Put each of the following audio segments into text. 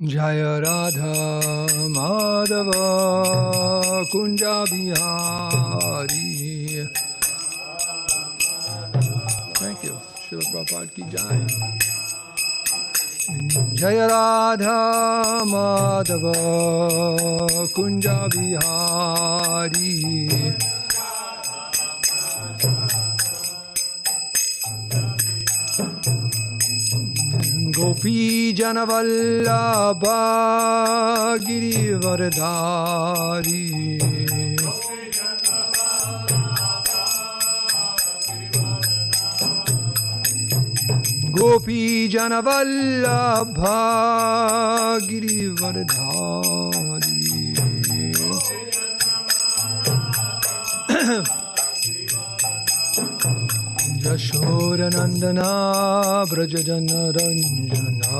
Jaya Radha Madhava Kunja Bihari. Thank you. Srila Prabhupada ki jai. Jaya Radha Madhava Kunja Bihari. Gopi Janavallabha Girivardhari. Gopi Janavallabha Girivardhari. Yashodanandana Brajajana Ranjana.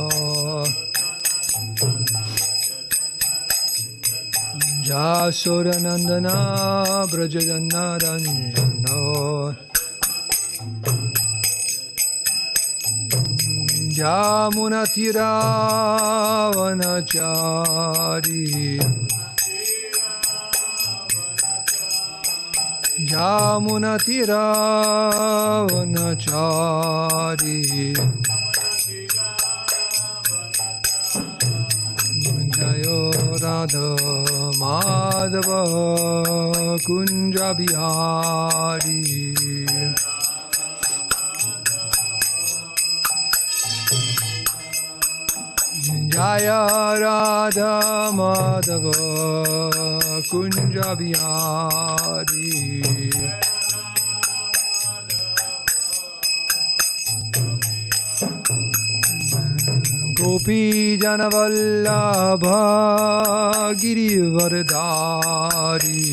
Yashodanandana Brajajana Ranjana. Yamunatira Vanachari. Yamunatira Vanachari. Jayo Radha Madhava Kunja Bihari. Jaya Radha Madhava Kunja Bihari. Gopi Janavallabha Girivardhari.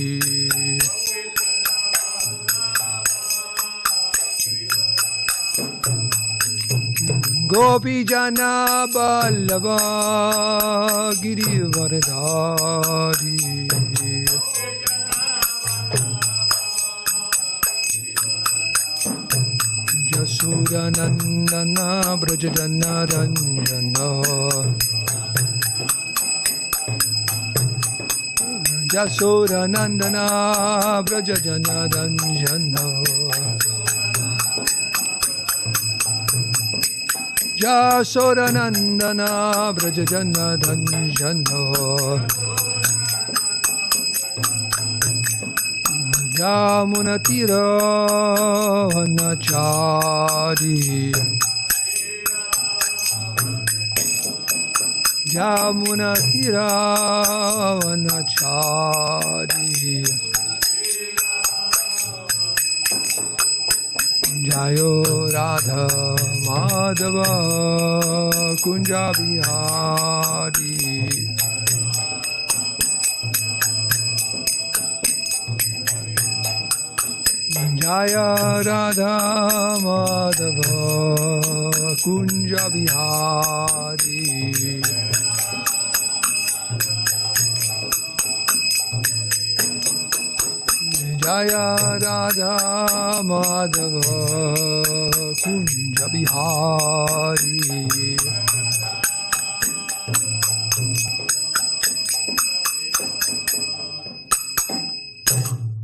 Gopi Janavallabha Girivardhari. Yashodanandana Brajajana Ranjana. Yashodanandana Brajajana Ranjana. Yashodanandana Brajajana Ranjana. Yamunatira Vanachari. Yamunatira Vanachari. Jayo Radha Madhava Kunja Bihari. Jaya Radha Madhava Kunja Bihari. Jaya Radha Madhava Kunja Bihari.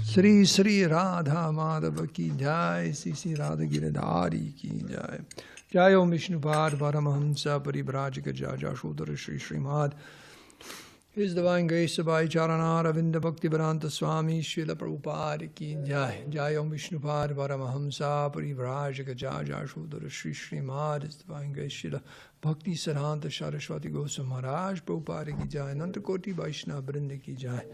Sri Sri Radha Madhava ki jai, Sri Sri Radha Giridhari ki jai. Jai Om Vishnupad Paramahamsa Parivrajika Jaja Shodhara Sri Srimad His Divine Grace Bhai Charana Ravinda Bhakti Vedanta Swami Srila Prabhupada ki jai. Jai Om Vishnupad Paramahamsa Parivrajika Jaja Shodhara Sri Srimad His Divine Grace Srila Bhakti Saranta Saraswati Goswami Maharaj Prabhupada ki jai. Anantakoti Vaishnava Vrinda ki jai.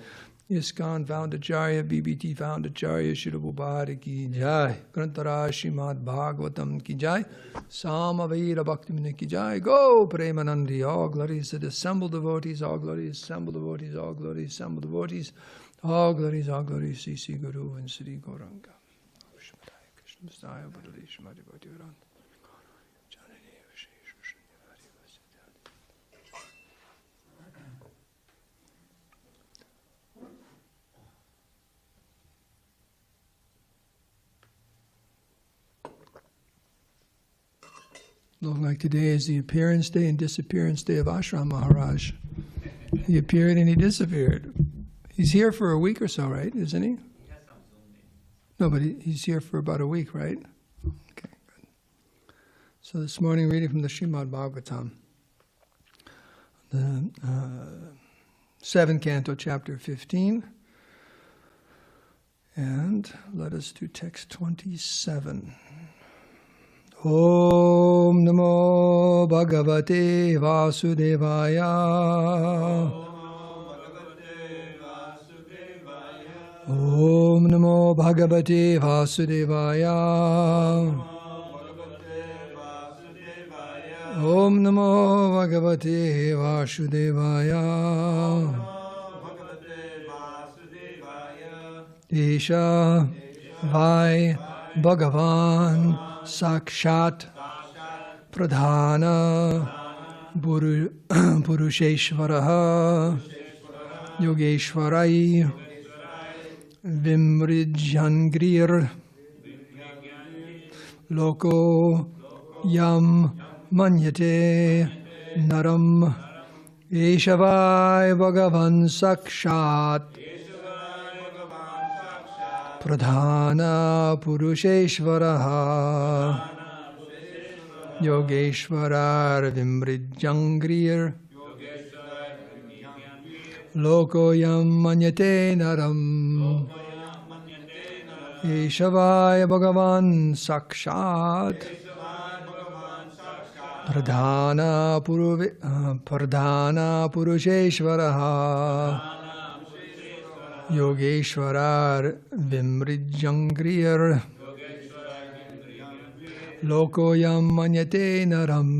ISKCON Foundacharya, BBT Foundacharya, Srila Prabhupada ki jai. Grantharaj Srimad Bhagavatam ki jai. Samaveda Bhakti ki jai. Go Premanandi, all glories to the assembled devotees, all glories, assembled devotees, all glories, assembled devotees, all glories, Sri Sri Guru and Sri Gauranga. Krishna Like today is the appearance day and disappearance day of Ashram Maharaj. He appeared and he disappeared. He's here for a week or so, right? Isn't he? No, but he's here for about a week, right? Okay, good. So this morning, reading from the Srimad Bhagavatam, the 7th canto, chapter 15. And let us do text 27. Om Namo Bhagavate Vasudevaya. Om Namo Bhagavate Vasudevaya. Om Namo Bhagavate Vasudevaya. Isha Vai Bhagavan Sakshat Pradhana Purusheshvaraha Yogeshwarai Vimrijangrir Loko Yam Manyate Naram Eshavai Bhagavan Sakshat Pradhana Purusheshvaraha Yogeshwarar Vimrijangrir Lokoyam Manyate Naram Eshavaya Bhagavan Sakshat Pradhana Purusheshvaraha Yogeshwarar Vimrijangrir Lokoyam Manyate Naram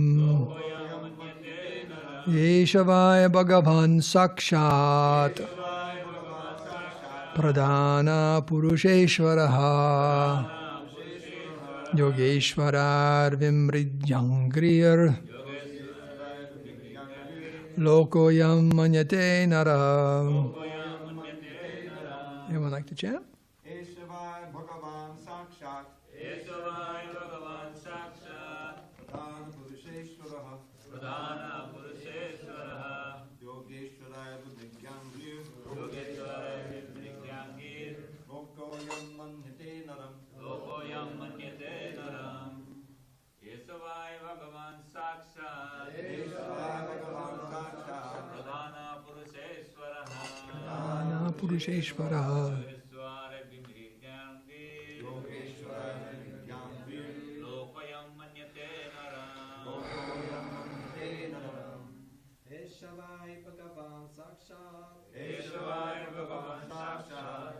Eshavaya Bhagavan Sakshat Pradhana Purusheshvaraha Yogeshwarar Vimrijangrir Lokoyam Manyate Naram. Anyone like to chant? Eshavai Bhagavan Sakshat. Eshavai Bhagavan Sakshat. Pradhana Purusheshvaraha. Pradhana Purusheshvaraha. Yogeshwarai Vimrijangir. Yogeshwarai Vimrijangir. Lokoyam Manyate Naram. Lokoyam Manyate Naram. Eshavai Bhagavan Sakshat. Eshavai Bhagavan Sakshat. Pradhana Purusheshvaraha. Purusheshvaraha Lokoyam Manyate Naram. Eshavai Bhagavan Sakshat. Eshavai Bhagavan Sakshat.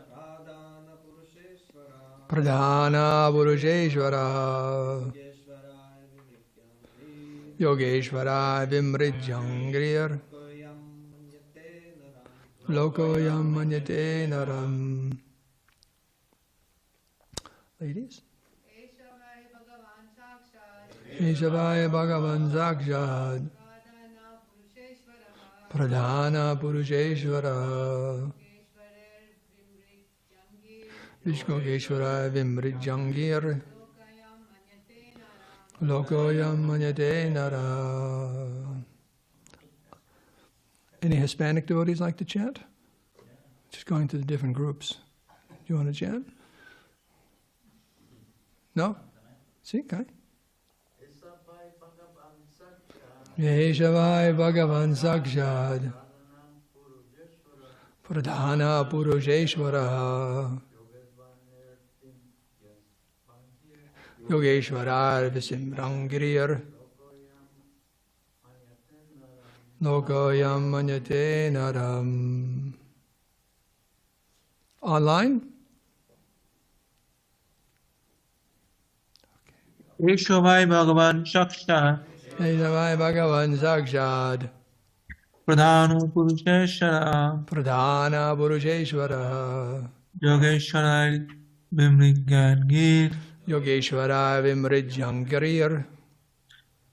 Pradhana Purusheshvaraha Yogeshwarai Vimrijangrir Lokoyam Manyate Naram. Ladies? Eshavai Bhagavan Sakshat Pradhana Purusheshvaraha Vishkogeshwarai Vimrijangir Lokoyam Manyate Naram. Any Hispanic devotees like to chant? Just going to the different groups. Do you want to chant? No? See, okay. Eshavai Bhagavan Sakshat Pradhana Purusheshvaraha Yogeshwarar Vimrijangir Lokoyam Manyate Naram. Online? Eshavai Bhagavan Sakshat Eshavai Bhagavan Sakshat Pradhana Purusheshvara Pradhana Purusheshvara Yogeshwarai Vimrijangir Yogeshwarai Vimrijangir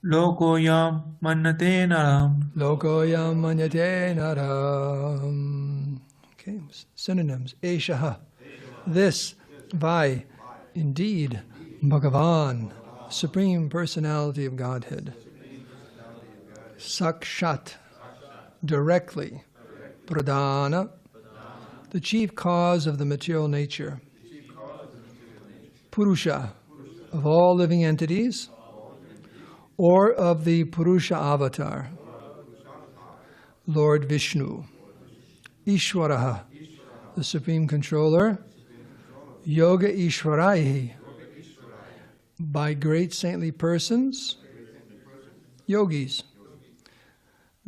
Lokoyam Manyate Naram. Lokoyam Manyate Naram. Okay, synonyms. Eshaha, this, Vai, indeed, Bhagavan, Supreme Personality of Godhead. Sakshat, directly. Pradhana, the chief cause of the material nature. Purusha, of all living entities, or of the Purusha avatar. Lord Vishnu. Ishwaraha, the Supreme Controller. Yoga Ishwaraihi, by great saintly persons, yogis.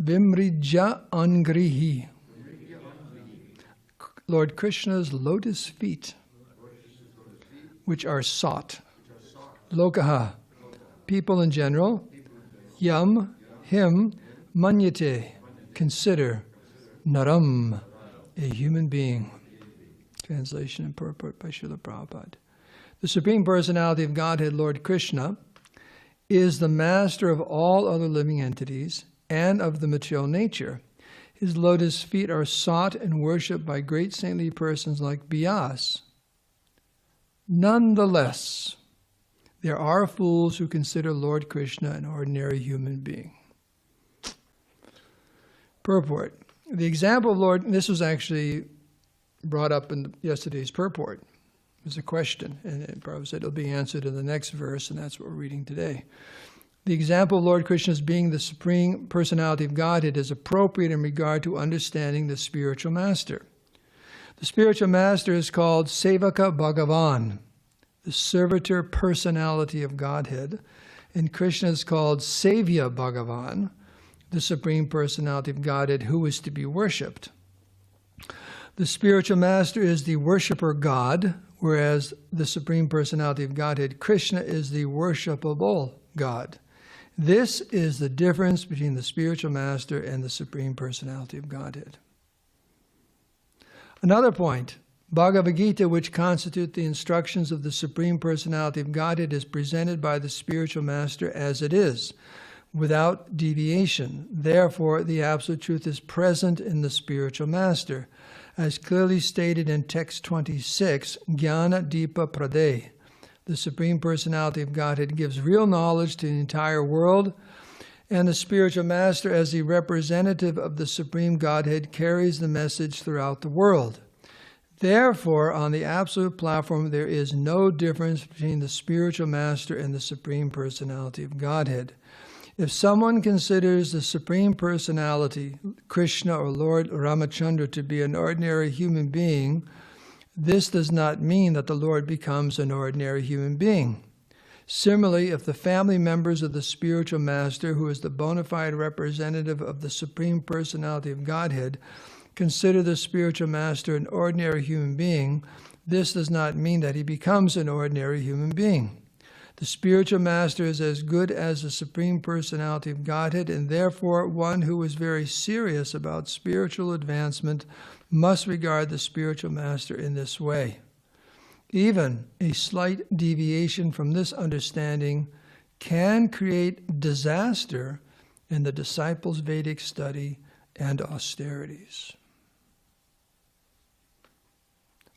Vimrija Angrihi, Lord Krishna's lotus feet, which are sought. Lokaha, people in general. Yam, him. Manyate, consider. Naram, a human being. Translation and purport by Srila Prabhupada. The Supreme Personality of Godhead, Lord Krishna, is the master of all other living entities and of the material nature. His lotus feet are sought and worshipped by great saintly persons like Vyāsa. Nonetheless, there are fools who consider Lord Krishna an ordinary human being. Purport. The example of Lord, this was actually brought up in yesterday's purport. It was a question, and Prabhupada said it'll be answered in the next verse, and that's what we're reading today. The example of Lord Krishna's being the Supreme Personality of Godhead is appropriate in regard to understanding the spiritual master. The spiritual master is called Sevaka Bhagavan, the servitor personality of Godhead, and Krishna is called Sevya Bhagavan, the Supreme Personality of Godhead, who is to be worshipped. The spiritual master is the worshipper God, whereas the Supreme Personality of Godhead, Krishna, is the worshipable God. This is the difference between the spiritual master and the Supreme Personality of Godhead. Another point, Bhagavad Gita, which constitute the instructions of the Supreme Personality of Godhead, is presented by the spiritual master as it is, without deviation. Therefore, the Absolute Truth is present in the spiritual master, as clearly stated in text 26, Jnana Dipa Prade. The Supreme Personality of Godhead gives real knowledge to the entire world, and the spiritual master, as the representative of the Supreme Godhead, carries the message throughout the world. Therefore, on the Absolute platform, there is no difference between the spiritual master and the Supreme Personality of Godhead. If someone considers the Supreme Personality, Krishna or Lord Ramachandra, to be an ordinary human being, this does not mean that the Lord becomes an ordinary human being. Similarly, if the family members of the spiritual master, who is the bona fide representative of the Supreme Personality of Godhead, consider the spiritual master an ordinary human being, this does not mean that he becomes an ordinary human being. The spiritual master is as good as the Supreme Personality of Godhead, and therefore one who is very serious about spiritual advancement must regard the spiritual master in this way. Even a slight deviation from this understanding can create disaster in the disciples' Vedic study and austerities.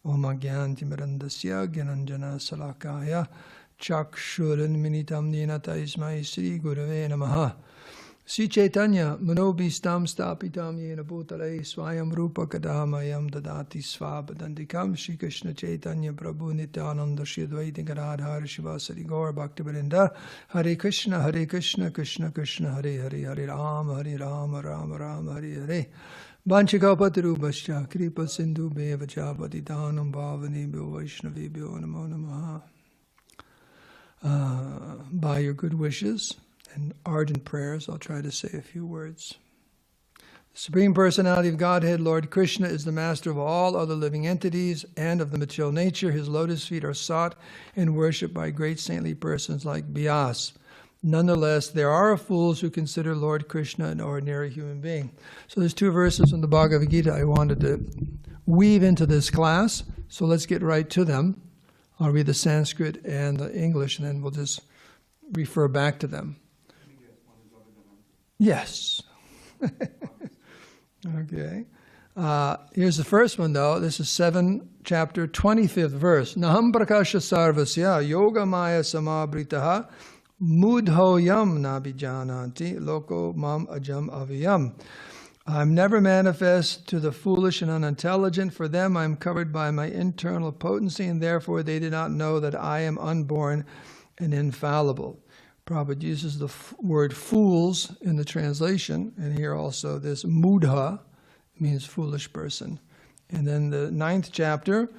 Om Agyantimirandasya Gyananjana Salakaya Chakshuran Minitam Ninata Ismai Sri Gurave Namaha Sri Chaitanya Manobhistam Stapitam Yena Bhutale Swayam Rupa Kadamayam Dadati Svabadandikam Sri Krishna Chaitanya Prabhu Nityananda Sri Advaita Gadadhara Shivasari Gaur Bhaktivinoda Hare Krishna Krishna Krishna Hare Hare Hare Rama Rama Rama Hare Hare Vanchakapatarubhascha Kripa Sindhu Bheva Patitanam Bhavani Bhyo Vaishnavi Bhyo Namo Namaha. By your good wishes and ardent prayers, I'll try to say a few words. The Supreme Personality of Godhead, Lord Krishna, is the master of all other living entities and of the material nature. His lotus feet are sought and worshipped by great saintly persons like Vyāsa. Nonetheless, there are fools who consider Lord Krishna an ordinary human being. So there's two verses from the Bhagavad Gita I wanted to weave into this class, so let's get right to them. I'll read the Sanskrit and the English, and then we'll just refer back to them. Yes. Okay. Here's the first one, though. This is 7, chapter 25th verse. Naham prakasha sarvasya yoga maya samabritaha Mudhoyam nabijananti loko mam ajam aviyam. I'm never manifest to the foolish and unintelligent. For them I am covered by my internal potency, and therefore they do not know that I am unborn and infallible. Prabhupada uses the word fools in the translation, and here also this mudha means foolish person. And then the 9th chapter,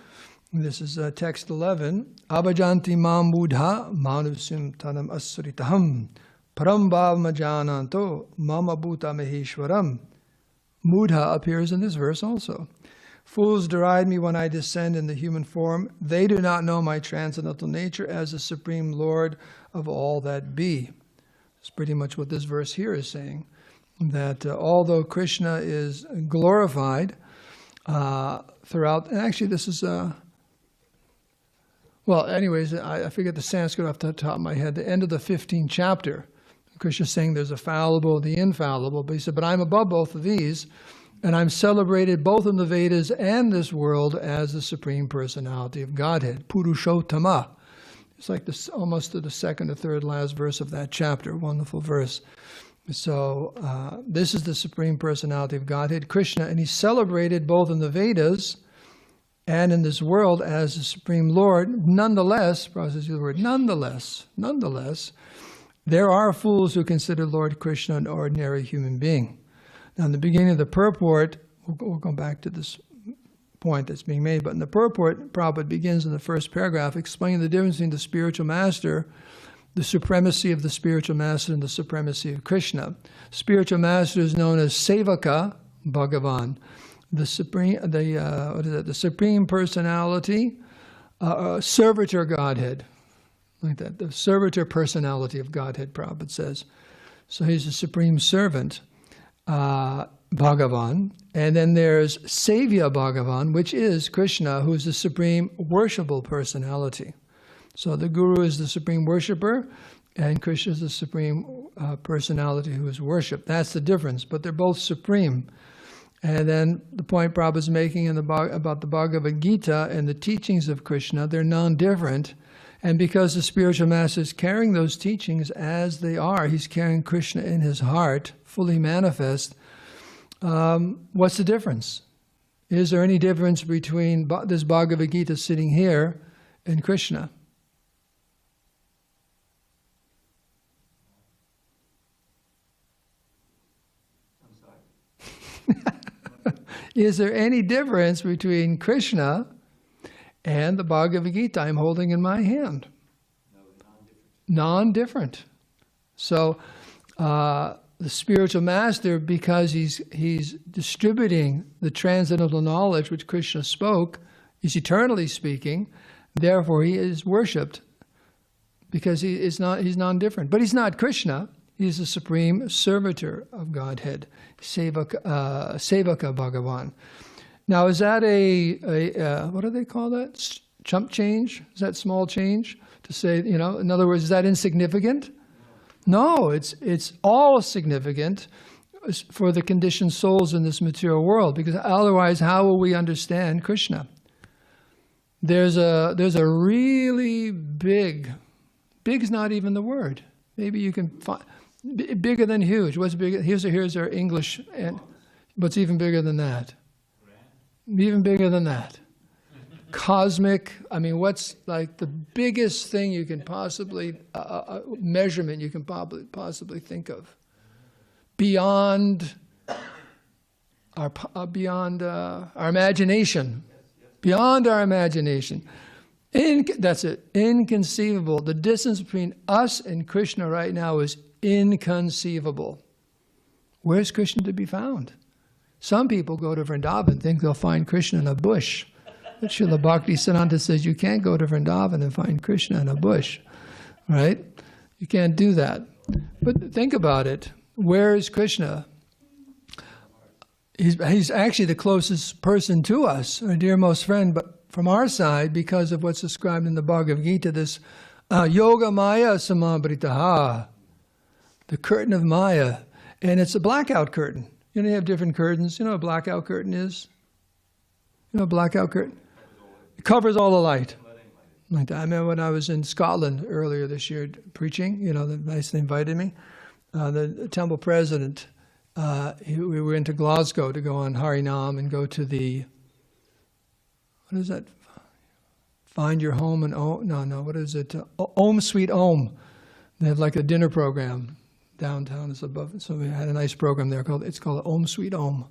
this is text 11, Abhajanti mam mudha manusim tanam asritaham parambhav majananto mama bhuta maheshwaram. Mudha appears in this verse also. Fools deride me when I descend in the human form. They do not know my transcendental nature as the Supreme Lord of all that be. That's pretty much what this verse here is saying. That although Krishna is glorified throughout, and actually this is, well, anyways, I forget the Sanskrit off the top of my head, the end of the 15th chapter. Krishna is saying there's a fallible, the infallible, but he said, but I'm above both of these, and I'm celebrated both in the Vedas and this world as the Supreme Personality of Godhead, Purushottama. It's like this, almost to the second or third last verse of that chapter, wonderful verse. So this is the Supreme Personality of Godhead, Krishna, and he's celebrated both in the Vedas and in this world as the Supreme Lord. Nonetheless, process the word nonetheless, there are fools who consider Lord Krishna an ordinary human being. Now, in the beginning of the purport, we'll go back to this point that's being made, but in the purport, Prabhupada begins in the first paragraph explaining the difference between the spiritual master, the supremacy of the spiritual master, and the supremacy of Krishna. Spiritual master is known as Sevaka Bhagavan, the Supreme Personality, Servitor Godhead. Like that, the servitor personality of Godhead, Prabhupada says. So he's a supreme servant, Bhagavan. And then there's Sevya Bhagavan, which is Krishna, who's the supreme worshipable personality. So the Guru is the supreme worshipper, and Krishna is the supreme personality who is worshipped. That's the difference, but they're both supreme. And then the point Prabhupada is making about the Bhagavad Gita and the teachings of Krishna, they're non-different. And because the spiritual master is carrying those teachings as they are, he's carrying Krishna in his heart, fully manifest. What's the difference? Is there any difference between this Bhagavad Gita sitting here and Krishna? I'm sorry. Is there any difference between Krishna and the Bhagavad Gita I'm holding in my hand? No, non-different. Non-different. So the spiritual master, because he's distributing the transcendental knowledge which Krishna spoke, is eternally speaking, therefore he is worshipped because he's non-different. But he's not Krishna. He's the supreme servitor of Godhead, Sevaka Bhagavan. Now, is that what do they call that? Chump change? Is that small change? To say, in other words, is that insignificant? No, it's all significant for the conditioned souls in this material world, because otherwise, how will we understand Krishna? There's a really big's not even the word. Maybe you can find, bigger than huge. What's bigger? Here's our English, and what's even bigger than that? Even bigger than that. Cosmic, what's like the biggest thing you can possibly, measurement you can possibly think of? Beyond our imagination. Beyond our imagination. That's it. Inconceivable. The distance between us and Krishna right now is inconceivable. Where's Krishna to be found? Some people go to Vrindavan and think they'll find Krishna in a bush. But Srila Bhaktisiddhanta says you can't go to Vrindavan and find Krishna in a bush, right? You can't do that. But think about it. Where is Krishna? He's actually the closest person to us, our dearmost friend, but from our side, because of what's described in the Bhagavad Gita, this yoga maya samabritaha, the curtain of Maya, and it's a blackout curtain. You have different curtains. You know what a blackout curtain is? You know what a blackout curtain? It covers all the light. Like that. I remember when I was in Scotland earlier this year preaching, they invited me. The temple president, we were into Glasgow to go on Harinam and go to the, what is that? Find Your Home and what is it? Om Sweet Om. They have like a dinner program downtown. It's above. So we had a nice program there it's called Om Sweet Om.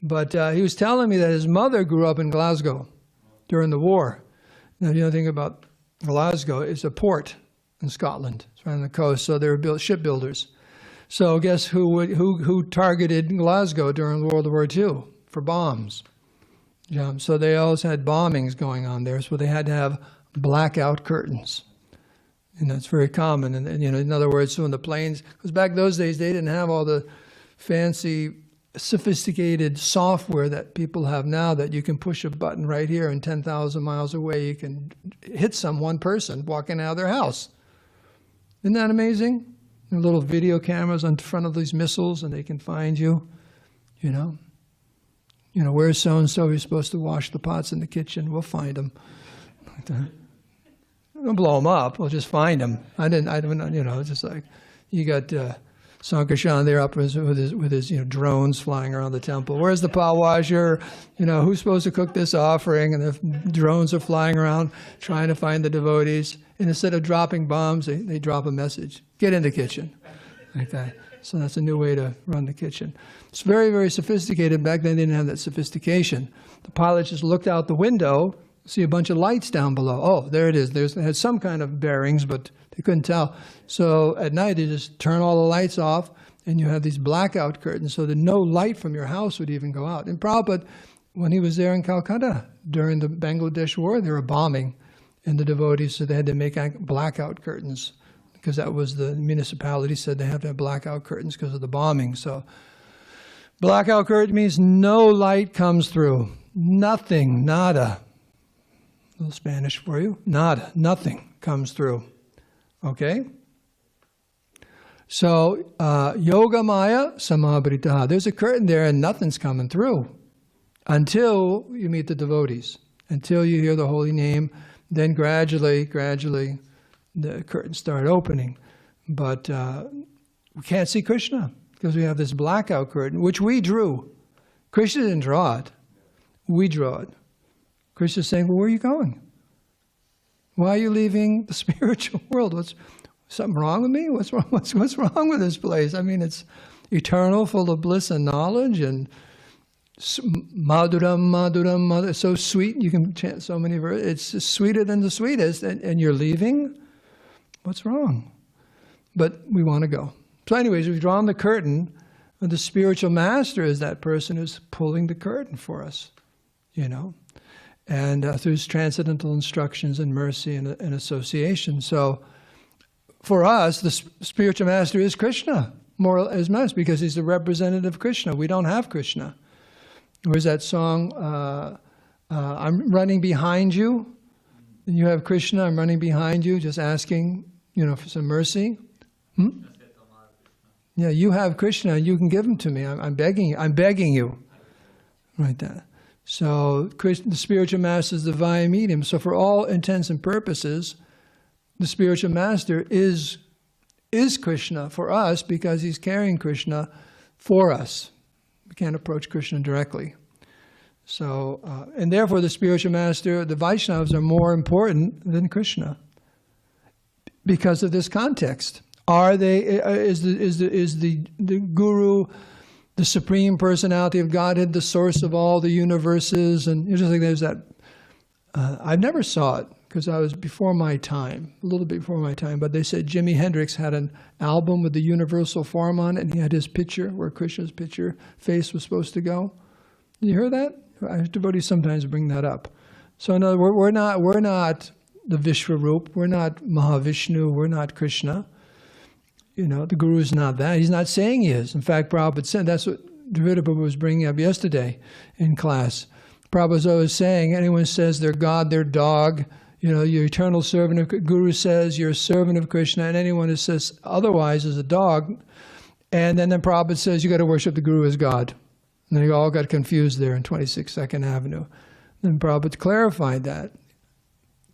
But he was telling me that his mother grew up in Glasgow during the war. Now, the other thing about Glasgow is a port in Scotland. It's right on the coast. So they were shipbuilders. So guess who targeted Glasgow during World War II for bombs? Yeah, so they always had bombings going on there, so they had to have blackout curtains. And that's very common. And in other words, so when the planes, because back those days they didn't have all the fancy, sophisticated software that people have now, that you can push a button right here and 10,000 miles away you can hit one person walking out of their house. Isn't that amazing? There are little video cameras on front of these missiles, and they can find you. Where's so-and-so? You're supposed to wash the pots in the kitchen. We'll find them. Like that. Don't blow them up. We'll just find them. Just like you got Sankarshan there up with his drones flying around the temple. Where's the pot washer? Who's supposed to cook this offering? And the drones are flying around trying to find the devotees. And instead of dropping bombs, they drop a message. Get in the kitchen. Like that. So that's a new way to run the kitchen. It's very, very sophisticated. Back then they didn't have that sophistication. The pilots just looked out the window, see a bunch of lights down below. Oh, there it is. They had some kind of bearings, but they couldn't tell. So at night they just turn all the lights off, and you have these blackout curtains so that no light from your house would even go out. And Prabhupada, when he was there in Calcutta during the Bangladesh war, they were bombing, and the devotees, so they had to make blackout curtains, because that was the municipality said they have to have blackout curtains because of the bombing. So blackout curtain means no light comes through. Nothing, nada. A little Spanish for you. Nada, nothing comes through. Okay? So, Yoga Maya Samabhritaha. There's a curtain there and nothing's coming through until you meet the devotees, until you hear the holy name. Then gradually, the curtains start opening. But we can't see Krishna because we have this blackout curtain, which we drew. Krishna didn't draw it. We draw it. Krishna's saying, well, where are you going? Why are you leaving the spiritual world? What's something wrong with me? What's wrong with this place? I mean, it's eternal, full of bliss and knowledge, and maduram, so sweet. You can chant so many verses. It's sweeter than the sweetest, and you're leaving? What's wrong? But we want to go. So anyways, we've drawn the curtain, and the spiritual master is that person who's pulling the curtain for us, and through his transcendental instructions and mercy and association. So for us, the spiritual master is Krishna, more as much, because he's the representative of Krishna. We don't have Krishna. Where's that song, I'm running behind you, and you have Krishna, I'm running behind you, just asking, for some mercy. Yeah, you have Krishna, and you can give him to me. I'm begging you. Right there. So the spiritual master is the via medium. So for all intents and purposes, the spiritual master is Krishna for us, because he's carrying Krishna for us. We can't approach Krishna directly. So, and therefore the spiritual master, the Vaishnavas, are more important than Krishna because of this context. Is the Guru the Supreme Personality of Godhead, the source of all the universes? And just like there's that, I never saw it because I was before my time, a little bit before my time, but they said Jimi Hendrix had an album with the universal form on it, and he had his picture, where Krishna's face was supposed to go. Did you hear that? Devotees sometimes bring that up. So in other words, we're not the Vishwarup, we're not Mahavishnu, we're not Krishna. The Guru is not that. He's not saying he is. In fact, Prabhupada said, that's what Dravida Prabhupada was bringing up yesterday in class. Prabhupada was always saying, anyone says they're God, they're dog, you're eternal servant of Guru says you're a servant of Krishna, and anyone who says otherwise is a dog. And then Prabhupada says you got to worship the Guru as God. And they all got confused there in 26 Second Avenue. Then Prabhupada clarified that.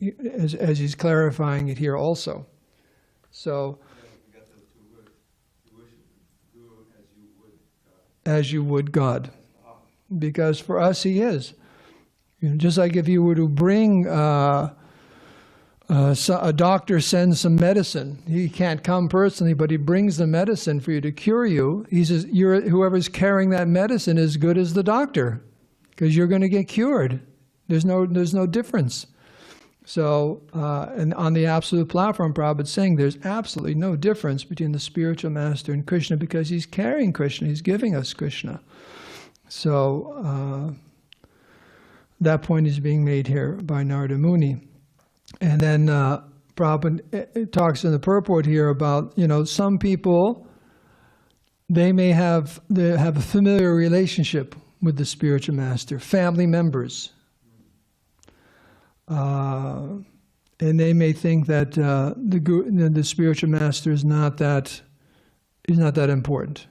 as he's clarifying it here also. So, We got those two words. You worship the Guru as you would God. as you would God. Because for us, he is. Just like if you were to bring a doctor sends some medicine. He can't come personally, but he brings the medicine for you to cure you. He says, whoever's carrying that medicine is good as the doctor, because you're going to get cured. There's no difference. So, and on the Absolute Platform, Prabhupada's saying there's absolutely no difference between the spiritual master and Krishna, because he's carrying Krishna. He's giving us Krishna. So, that point is being made here by Narada Muni. And then Prabhupada talks in the purport here about, some people, they have a familiar relationship with the spiritual master, family members. And they may think that the spiritual master is not that important.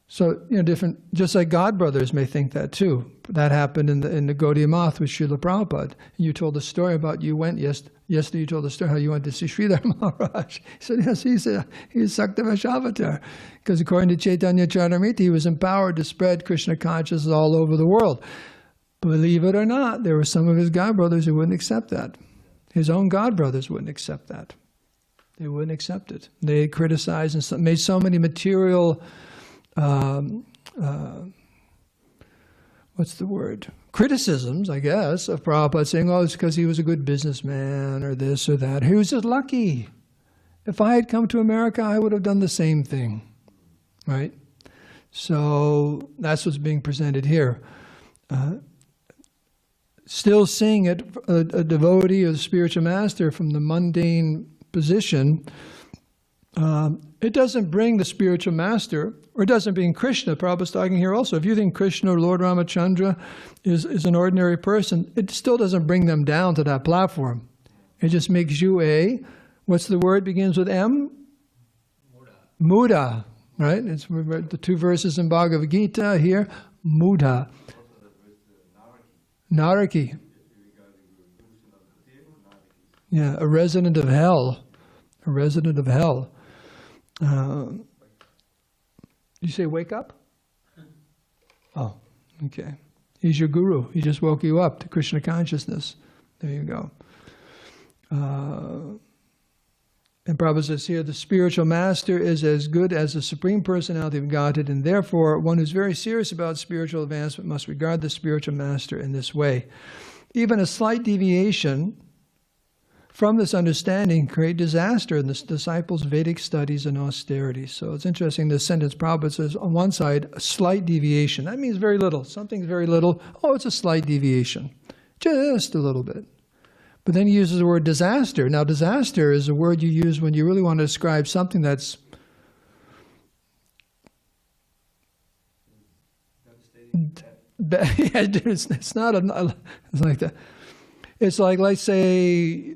So, just like God brothers may think that too. That happened in the Gaudiya Math with Srila Prabhupada. You told a story about yesterday you told a story how you went to see Sridhar Maharaj. He said, yes, he's Saktavash avatar. Because according to Chaitanya Charitamrita, he was empowered to spread Krishna consciousness all over the world. Believe it or not, there were some of his God brothers who wouldn't accept that. His own God brothers wouldn't accept that. They wouldn't accept it. They criticized and made so many material what's the word? Criticisms, I guess, of Prabhupada, saying, it's because he was a good businessman or this or that. He was just lucky. If I had come to America, I would have done the same thing, right? So that's what's being presented here. Still seeing it, a devotee of the spiritual master from the mundane position, it doesn't bring the spiritual master, or it doesn't bring Krishna. Prabhupada's talking here also. If you think Krishna or Lord Ramachandra is an ordinary person, it still doesn't bring them down to that platform. It just makes you what's the word begins with M? Muda, right? It's the two verses in Bhagavad Gita here. Muda. Naraki. Yeah, a resident of hell. A resident of hell. You say wake up? Oh, okay. He's your guru. He just woke you up to Krishna consciousness. There you go. And Prabhupada says here, the spiritual master is as good as the Supreme Personality of Godhead, and therefore one who's very serious about spiritual advancement must regard the spiritual master in this way. Even a slight deviation from this understanding create disaster in the disciples' Vedic studies and austerity. So it's interesting, this sentence Prabhupada says, on one side, a slight deviation. That means very little. Something's very little. Oh, it's a slight deviation. Just a little bit. But then he uses the word disaster. Now, disaster is a word you use when you really want to describe something that's it's not it's like that. It's like, let's say,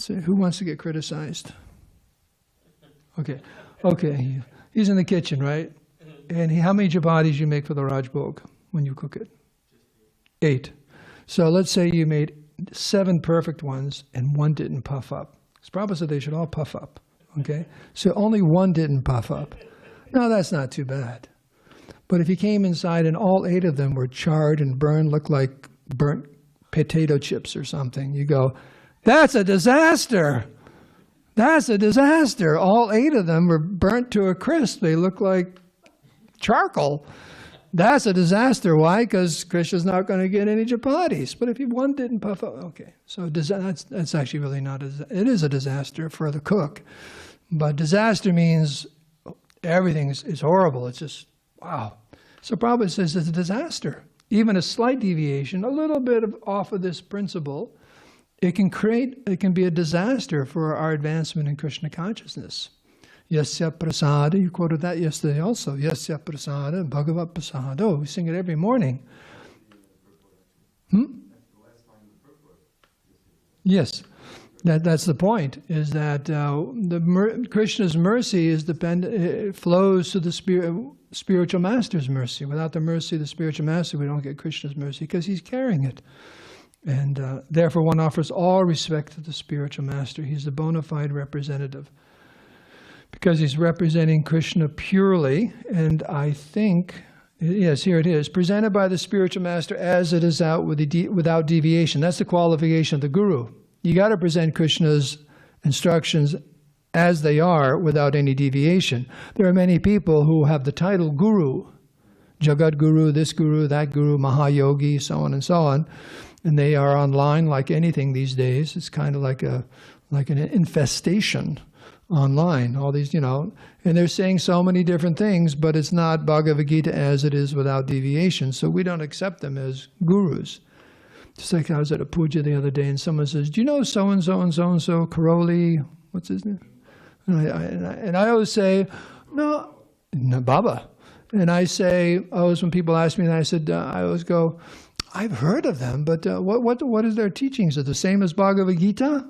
who wants to get criticized? Okay. He's in the kitchen, right? And how many chapatis you make for the Rajbhog when you cook it? 8. So let's say you made 7 perfect ones and 1 didn't puff up. Because Prabhupada said they should all puff up. Okay? So only 1 didn't puff up. No, that's not too bad. But if you came inside and all 8 of them were charred and burned, looked like burnt potato chips or something, you go, that's a disaster. That's a disaster. All 8 of them were burnt to a crisp. They look like charcoal. That's a disaster. Why? Because Krishna's not going to get any chapatis. But if 1 didn't puff up, okay. So that's actually really not it is a disaster for the cook. But disaster means everything is horrible. It's just, wow. So Prabhupada says it's a disaster. Even a slight deviation, a little bit off of this principle, it can be a disaster for our advancement in Krishna consciousness. Yasya prasada, you quoted that yesterday also. Yasya prasada, Bhagavat prasado. We sing it every morning. Yes. That's the point, is that Krishna's mercy is it flows to the spiritual master's mercy. Without the mercy of the spiritual master, we don't get Krishna's mercy because he's carrying it. And therefore one offers all respect to the spiritual master. He's the bona fide representative because he's representing Krishna purely. And I think, yes, here it is, presented by the spiritual master as it is out without deviation. That's the qualification of the guru. You got to present Krishna's instructions as they are without any deviation. There are many people who have the title guru, Jagat Guru, this guru, that guru, Mahayogi, so on and so on. And they are online like anything these days. It's kind of like an infestation online. All these, and they're saying so many different things, but it's not Bhagavad Gita as it is without deviation. So we don't accept them as gurus. Just like I was at a puja the other day and someone says, do you know so-and-so and so-and-so, Karoli, what's his name? And I always say, no, Baba. And I say, when people ask me, and I said, I always go, I've heard of them, but what is their teachings? Are the same as Bhagavad Gita?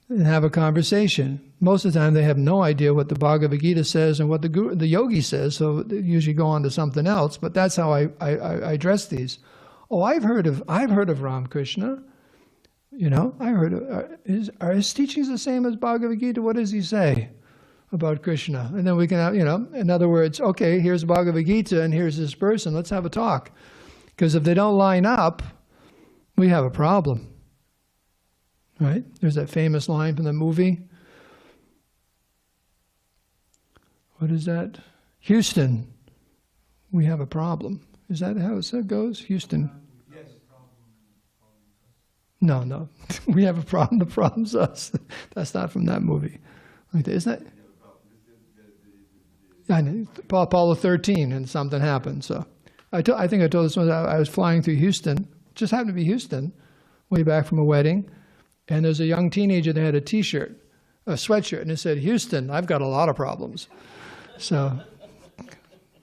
And have a conversation. Most of the time they have no idea what the Bhagavad Gita says and what the yogi says, so they usually go on to something else, but that's how I address these. Oh, I've heard of Ramakrishna. I heard of, are his teachings the same as Bhagavad Gita? What does he say about Krishna? And then we can have, in other words, okay, here's Bhagavad Gita and here's this person. Let's have a talk. Because if they don't line up, we have a problem. Right? There's that famous line from the movie. What is that? Houston, we have a problem. Is that how it goes? Houston. Yes. No. We have a problem. The problem's us. That's not from that movie. Isn't that? I know, Apollo 13 and something happened. So I think I told this one. I was flying through Houston. Just happened to be Houston, way back from a wedding. And there's a young teenager that had a T-shirt, a sweatshirt, and it said, Houston, I've got a lot of problems. So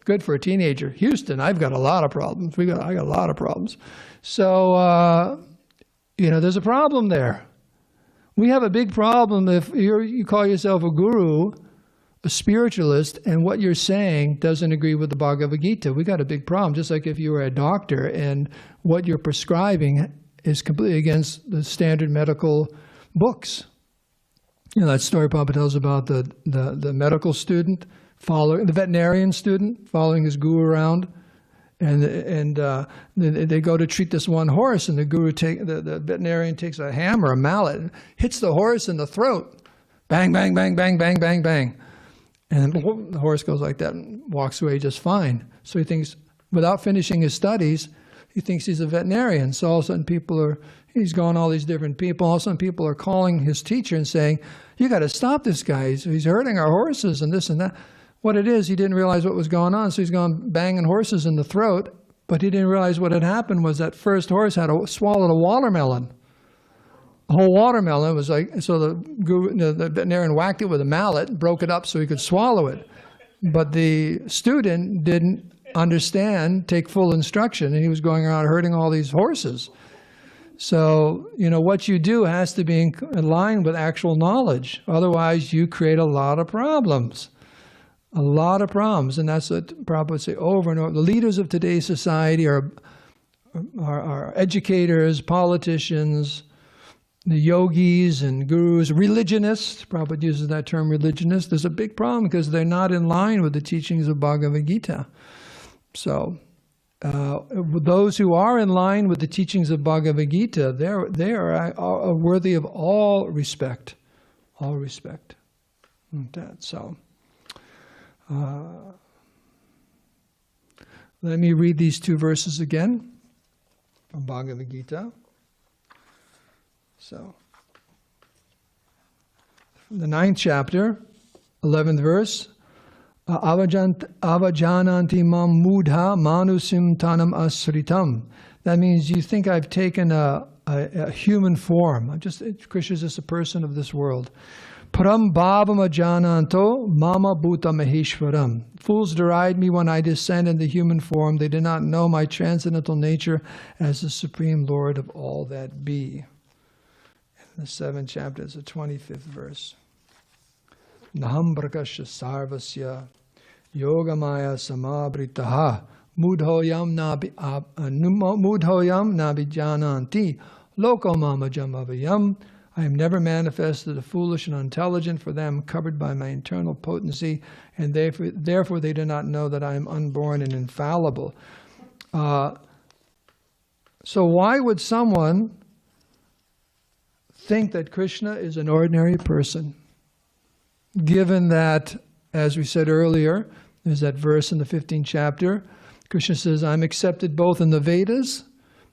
good for a teenager. Houston, I've got a lot of problems. I got a lot of problems. So, there's a problem there. We have a big problem if you call yourself a guru, a spiritualist, and what you're saying doesn't agree with the Bhagavad Gita. We got a big problem, just like if you were a doctor and what you're prescribing is completely against the standard medical books. That story Papa tells about the medical student, the veterinarian student following his guru around, and they go to treat this one horse, and the veterinarian takes a hammer, a mallet, and hits the horse in the throat. Bang, bang, bang, bang, bang, bang, bang. And the horse goes like that and walks away just fine. So he thinks, without finishing his studies, he thinks he's a veterinarian. So all of a sudden he's going all these different people. All of a sudden people are calling his teacher and saying, you got to stop this guy. He's hurting our horses and this and that. What it is, he didn't realize what was going on. So he's going banging horses in the throat. But he didn't realize what had happened was that first horse had swallowed a watermelon. A whole watermelon. It was like, so the veterinarian whacked it with a mallet and broke it up so he could swallow it. But the student didn't understand, take full instruction, and he was going around hurting all these horses. So, what you do has to be in line with actual knowledge. Otherwise, you create a lot of problems. A lot of problems. And that's what Prabhupada would say over and over. The leaders of today's society are educators, politicians, the yogis and gurus, religionists. Prabhupada uses that term, religionists. There's a big problem because they're not in line with the teachings of Bhagavad Gita. So, those who are in line with the teachings of Bhagavad Gita, they are worthy of all respect. All respect. So, let me read these two verses again from Bhagavad Gita. So, from the 9th chapter, 11th verse, avajananti mam mudha manusim tanam asritam. That means you think I've taken a human form. Krishna is just a person of this world. Param bhavam ajananto mama bhuta maheshwaram. Fools deride me when I descend in the human form. They do not know my transcendental nature as the Supreme Lord of all that be. the 7th chapter, it's the 25th verse. Naham prakasya sarvasya yogamaya samabritaha mudhoyam nabijananti lokomamajam avayam. I am never manifested to the foolish and unintelligent, for them covered by my internal potency, and therefore they do not know that I am unborn and infallible. So why would someone think that Krishna is an ordinary person, given that, as we said earlier, there's that verse in the 15th chapter, Krishna says, I'm accepted both in the Vedas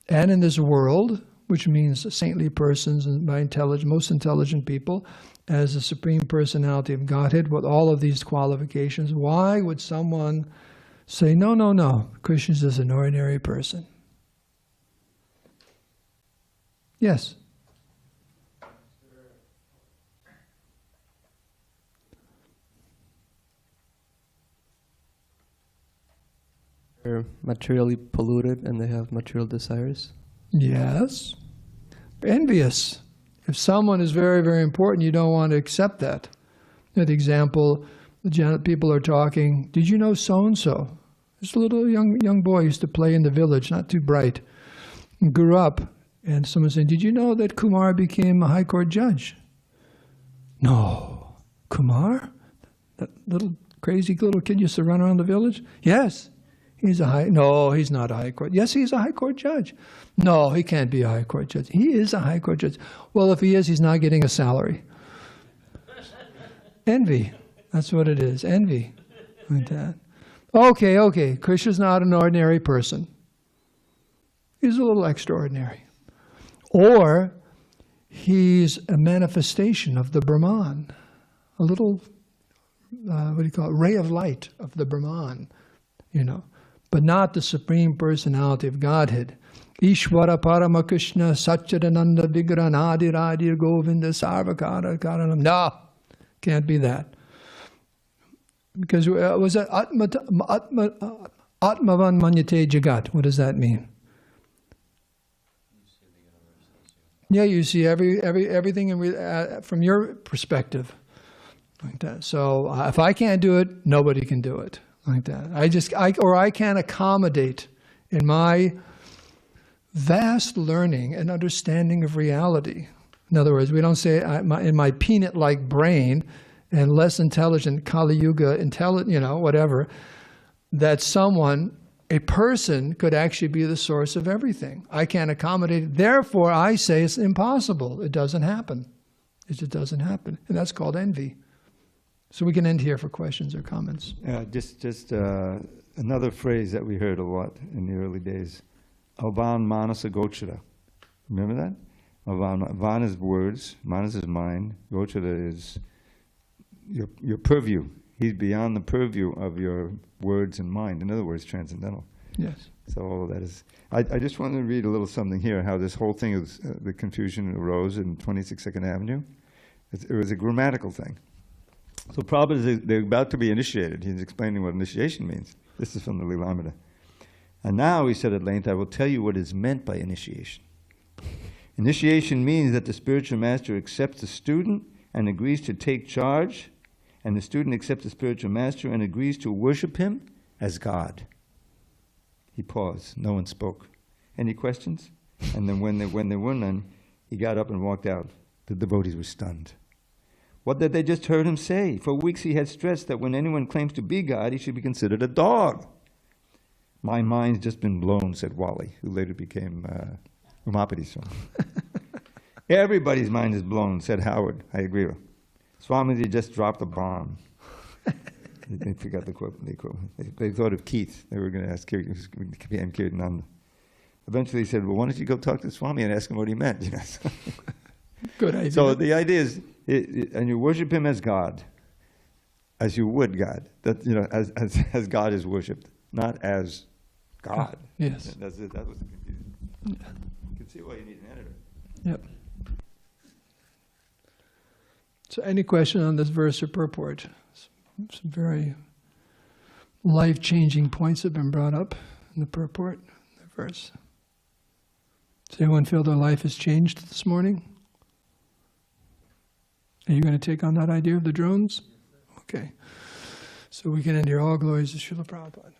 and in this world, which means saintly persons and by most intelligent people, as the Supreme Personality of Godhead with all of these qualifications. Why would someone say, no, no, no, Krishna is an ordinary person? Yes? They're materially polluted and they have material desires. Yes. Envious. If someone is very, very important, you don't want to accept that. The example, the people are talking, did you know so-and-so? This little young boy used to play in the village, not too bright, and grew up. And someone said, did you know that Kumar became a high court judge? No. Kumar? That little crazy little kid used to run around the village? Yes. No, he's not a high court. Yes, he's a high court judge. No, he can't be a high court judge. He is a high court judge. Well, if he is, he's not getting a salary. Envy. That's what it is. Envy. Like that. Okay. Krishna's not an ordinary person. He's a little extraordinary. Or he's a manifestation of the Brahman. A little, ray of light of the Brahman, but not the Supreme Personality of Godhead. Ishvara Parama Krishna Satchidananda Vigranadi Radir Govinda Sarvakara Karanam. No, can't be that. Because was that Atmavan Manyate Jagat? What does that mean? Yeah, you see everything from your perspective, like that. So if I can't do it, nobody can do it. Like that. I can't accommodate in my vast learning and understanding of reality. In other words, we don't say in my peanut-like brain and less intelligent Kali Yuga whatever, that a person could actually be the source of everything. I can't accommodate it. Therefore, I say it's impossible. It doesn't happen. It just doesn't happen. And that's called envy. So we can end here for questions or comments. Just another phrase that we heard a lot in the early days. Avan Manasa Gochara. Remember that? Avan is words, Manas is mind, Gochara is your purview. He's beyond the purview of your words and mind. In other words, transcendental. Yes. So all of that is... I just wanted to read a little something here, how this whole thing of the confusion arose in 26 2nd Avenue. It was a grammatical thing. So Prabhupada, they're about to be initiated. He's explaining what initiation means. This is from the Lilamrita. And now, he said at length, I will tell you what is meant by initiation. Initiation means that the spiritual master accepts the student and agrees to take charge, and the student accepts the spiritual master and agrees to worship him as God. He paused. No one spoke. Any questions? And then when there were none, he got up and walked out. The devotees were stunned. What had they just heard him say? For weeks he had stressed that when anyone claims to be God, he should be considered a dog. My mind's just been blown, said Wally, who later became Umapati's son. Everybody's mind is blown, said Howard. I agree with him. Swamiji just dropped a bomb. They forgot the quote. They thought of Keith. They were going to ask Kirtananda. Eventually he said, well, why don't you go talk to Swami and ask him what he meant? Good idea. So the idea is, and you worship him as God, as you would God, that as God is worshipped, not as God. Yes. That was the confusion. Yeah. You can see why you need an editor. Yep. So any question on this verse or purport? Some very life-changing points have been brought up in the purport, the verse. Does anyone feel their life has changed this morning? Are you going to take on that idea of the drones? Okay. So we can end here. All glories to Srila Prabhupada.